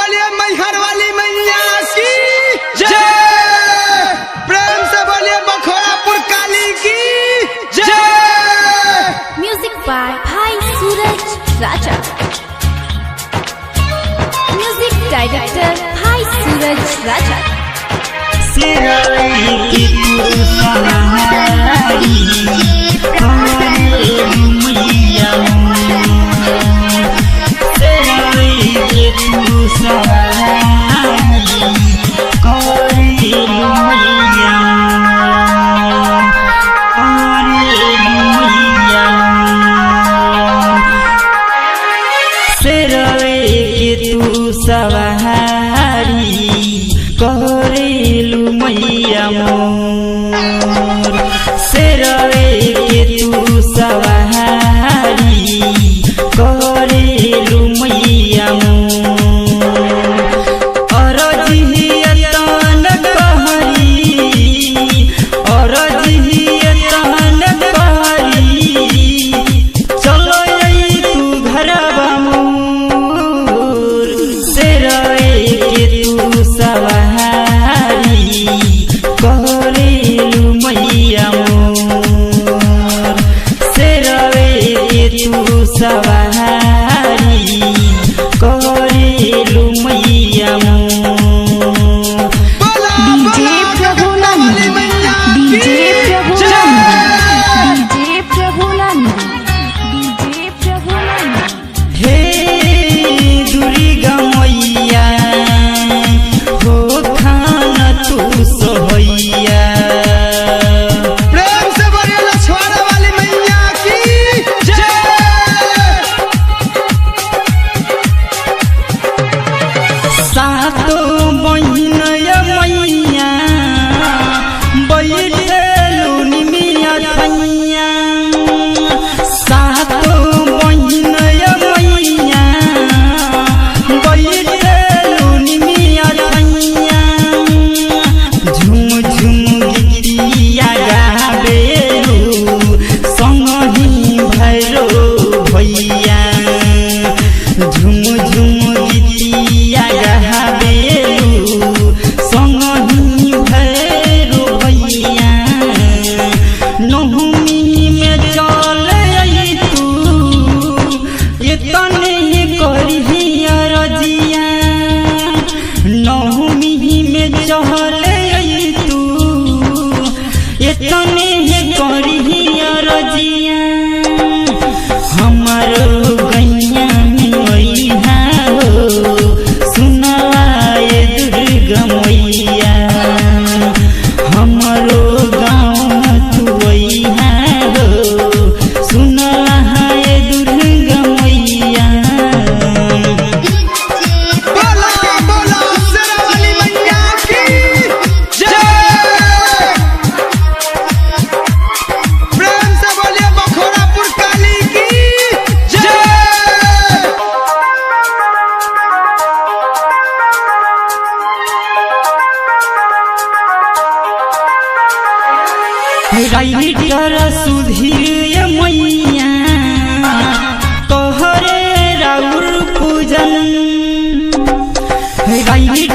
बोलिए मैहर वाली मैया की जय। प्रेम से बोलिए बखोरापुर काली की जय। म्यूजिक बाय भाई सूरज राजा। म्यूजिक डायरेक्टर भाई सूरज राजा। सवारी करेलु मैया मोर शेरवे के तू सवारी करेलु मैया मोर अरजियतन कहरी अरजियतन कहरी चलो तू घरवा सवारी करेलु मैया मोर शेरवे के तू सवारी करेलु मैया मोर। DJ Prabhunand DJ Prabhunand DJ Prabhunand DJ Prabhunand. हे दुर्गा मैया सोहैया प्रेम से बोलिए लछवाड़ा वाली मैया की जय। सातो बहिन मैया बैठलु निमिया थैया सातो बहिन मैया बैठलु निमिया थैया झुम झुम गीतिया गाबेलु संगहि भैरो भैया झुम झुम गीतिया गाबेलु संगहि भैरो भैया नहुमी में चल तू एतने करिया रजिया नहुमी में चल एतने करिया रजिया हमारो गैया मैया हो सुनाए दुर्गा मैया हमारो गाँव तुवैया हो सुनाए दुर्गा मैया। बोला बोला शेरा वाली मैया की जय। प्रेम से बोलिए बखोरापुर काली की जय। राइटर सुधीर मैया तोहरे राउर पूजन राइटर